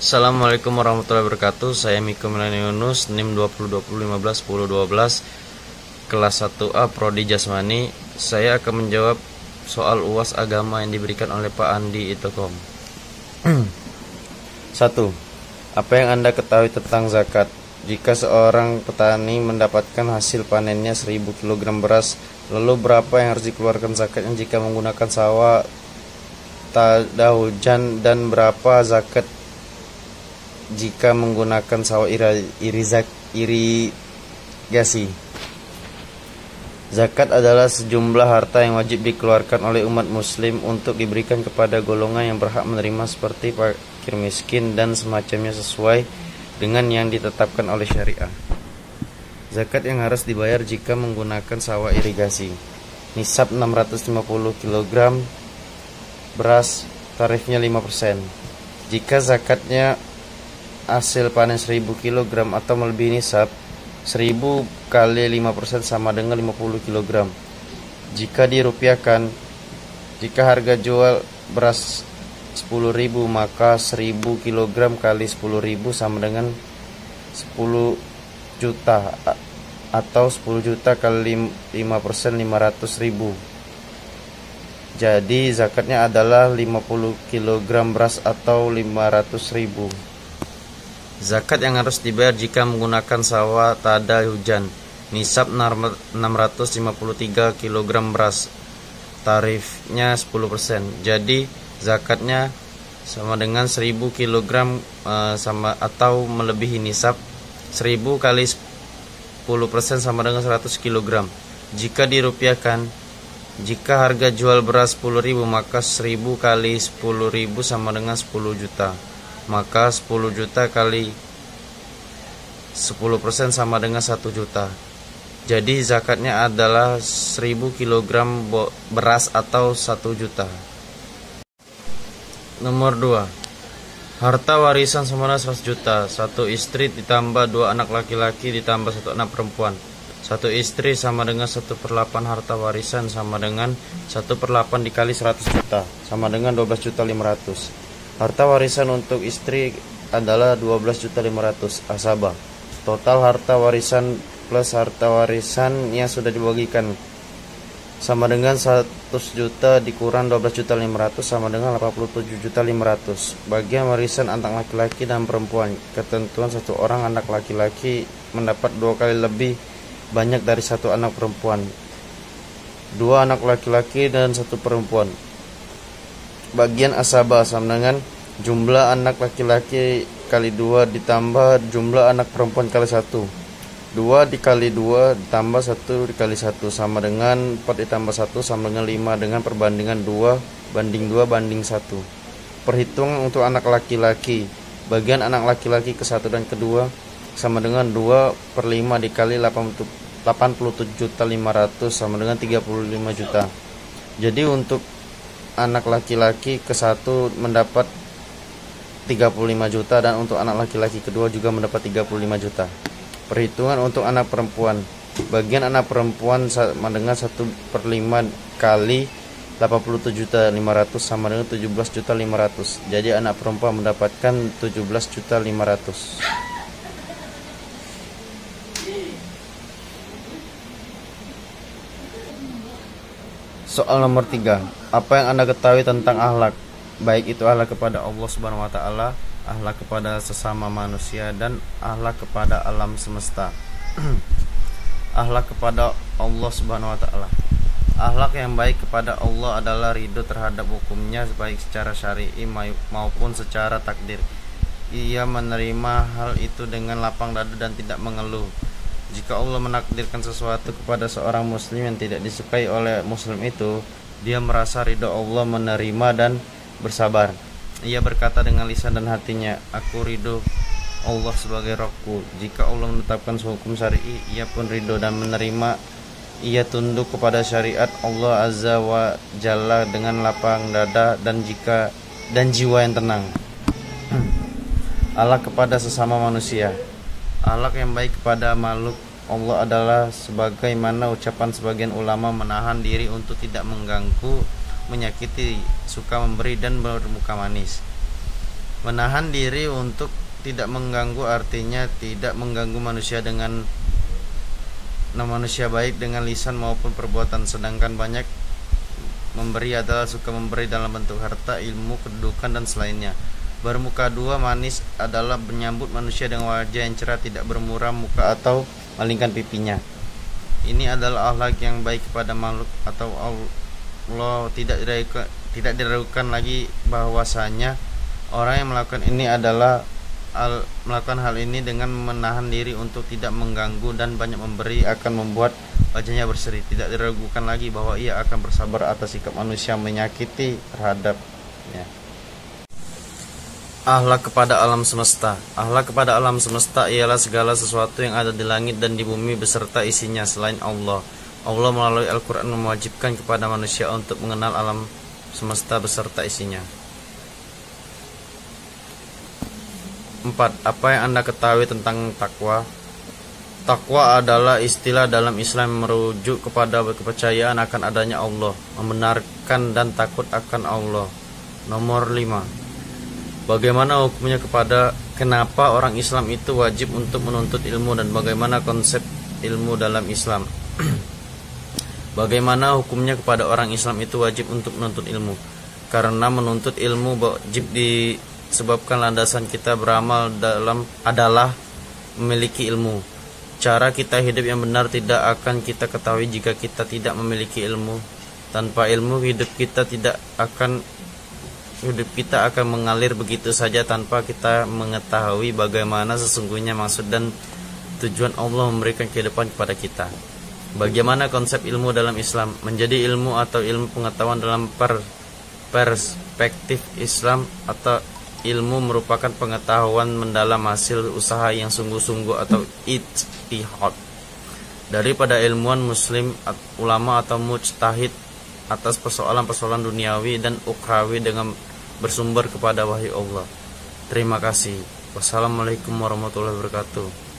Assalamualaikum warahmatullahi wabarakatuh. Saya Miko Milani Yunus, NIM 2020151012, kelas 1A Prodi Jasmani. Saya akan menjawab soal UAS agama yang diberikan oleh Pak Andi Itokom. 1. Apa yang Anda ketahui tentang zakat? Jika seorang petani mendapatkan hasil panennya 1000 kg beras, lalu berapa yang harus dikeluarkan zakatnya jika menggunakan sawah tada hujan, dan berapa zakat jika menggunakan sawah irigasi? Zakat adalah sejumlah harta yang wajib dikeluarkan oleh umat muslim untuk diberikan kepada golongan yang berhak menerima seperti fakir miskin dan semacamnya sesuai dengan yang ditetapkan oleh syariah. Zakat yang harus dibayar jika menggunakan sawah irigasi: nisab 650 kg beras, tarifnya 5%. Jika zakatnya hasil panen 1000 kg atau melebihi nisab, 1000 kali 5% sama dengan 50 kg. Jika dirupiahkan, jika harga jual beras 10.000, maka 1000 kg kali 10.000 sama dengan 10 juta, atau 10 juta kali 5% 500.000. Jadi zakatnya adalah 50 kg beras atau 500.000. Zakat yang harus dibayar jika menggunakan sawah tada hujan: nisab 653 kg beras, tarifnya 10%. Jadi zakatnya sama dengan 1000 kg sama atau melebihi nisab. 1000 kali 10% sama dengan 100 kg. Jika dirupiahkan, jika harga jual beras 10.000, maka 1000 kali 10.000 sama dengan 10 juta. Maka 10 juta kali 10% sama dengan 1 juta. Jadi zakatnya adalah 1000 kg beras atau 1 juta. Nomor 2. Harta warisan sama dengan 100 juta. 1 istri ditambah 2 anak laki-laki ditambah 1 anak perempuan. 1 istri sama dengan 1/8 harta warisan, sama dengan 1/8 dikali 100 juta, sama dengan 12.500.000. Harta warisan untuk istri adalah 12.500.000 asabah. Total harta warisan plus harta warisan yang sudah dibagikan sama dengan 100 juta dikurang 12.500.000 sama dengan 87.500.000. Bagian warisan anak laki-laki dan perempuan. Ketentuan: satu orang anak laki-laki mendapat 2 kali lebih banyak dari 1 anak perempuan. 2 anak laki-laki dan 1 perempuan. Bagian asabah sama dengan jumlah anak laki-laki kali 2 ditambah jumlah anak perempuan kali 1. 2 dikali 2 ditambah 1 dikali 1 sama dengan 4 ditambah 1 sama dengan 5 dengan perbandingan 2:1. Perhitungan untuk anak laki-laki. Bagian anak laki-laki ke 1 dan kedua sama dengan 2/5 dikali 87.500.000 sama dengan 35 juta. Jadi untuk anak laki-laki ke 1 mendapat 35 juta dan untuk anak laki-laki kedua juga mendapat 35 juta. Perhitungan untuk anak perempuan. Bagian anak perempuan sama dengan 1/5 kali 87.500.000 sama dengan 17.500.000. Jadi anak perempuan mendapatkan 17.500.000. Soal nomor 3. Apa yang Anda ketahui tentang akhlak? Baik itu akhlak kepada Allah Subhanahu wa taala, akhlak kepada sesama manusia, dan akhlak kepada alam semesta. Akhlak kepada Allah Subhanahu wa taala. Akhlak yang baik kepada Allah adalah ridho terhadap hukumnya baik secara syar'i maupun secara takdir. Ia menerima hal itu dengan lapang dada dan tidak mengeluh. Jika Allah menakdirkan sesuatu kepada seorang muslim yang tidak disukai oleh muslim itu, dia merasa ridho Allah, menerima dan bersabar. Ia berkata dengan lisan dan hatinya, "Aku ridho Allah sebagai Rabbku." Jika Allah menetapkan hukum syar'i, ia pun ridho dan menerima. Ia tunduk kepada syariat Allah Azza wa Jalla dengan lapang dada dan jiwa yang tenang. Akhlak kepada sesama manusia. Akhlak yang baik kepada makhluk Allah adalah sebagaimana ucapan sebagian ulama, menahan diri untuk tidak mengganggu, menyakiti, suka memberi, dan bermuka manis. Menahan diri untuk tidak mengganggu artinya tidak mengganggu manusia dengan manusia baik dengan lisan maupun perbuatan. Sedangkan banyak memberi adalah suka memberi dalam bentuk harta, ilmu, kedudukan dan selainnya. Bermuka dua manis adalah menyambut manusia dengan wajah yang cerah, tidak bermuram muka atau malingkan pipinya. Ini adalah akhlak yang baik kepada makhluk atau Allah. Tidak diragukan lagi bahwasanya orang yang melakukan ini adalah melakukan hal ini dengan menahan diri untuk tidak mengganggu dan banyak memberi akan membuat wajahnya berseri. Tidak diragukan lagi bahwa ia akan bersabar atas sikap manusia menyakiti terhadapnya. Akhlak kepada alam semesta. Akhlak kepada alam semesta ialah segala sesuatu yang ada di langit dan di bumi beserta isinya selain Allah. Allah melalui Al-Quran mewajibkan kepada manusia untuk mengenal alam semesta beserta isinya. 4. Apa yang Anda ketahui tentang takwa? Takwa adalah istilah dalam Islam yang merujuk kepada kepercayaan akan adanya Allah, membenarkan dan takut akan Allah. Nomor 5. Bagaimana hukumnya kenapa orang Islam itu wajib untuk menuntut ilmu dan bagaimana konsep ilmu dalam Islam? Bagaimana hukumnya kepada orang Islam itu wajib untuk menuntut ilmu? Karena menuntut ilmu wajib disebabkan landasan kita beramal adalah memiliki ilmu. Cara kita hidup yang benar tidak akan kita ketahui jika kita tidak memiliki ilmu. Tanpa ilmu hidup kita akan mengalir begitu saja tanpa kita mengetahui bagaimana sesungguhnya maksud dan tujuan Allah memberikan kehidupan kepada kita. Bagaimana konsep ilmu dalam Islam? Menjadi ilmu atau ilmu pengetahuan dalam perspektif Islam atau ilmu merupakan pengetahuan mendalam hasil usaha yang sungguh-sungguh atau ijtihad daripada ilmuwan muslim, ulama atau mujtahid atas persoalan-persoalan duniawi dan ukhrawi dengan bersumber kepada wahyu Allah. Terima kasih. Wassalamualaikum warahmatullahi wabarakatuh.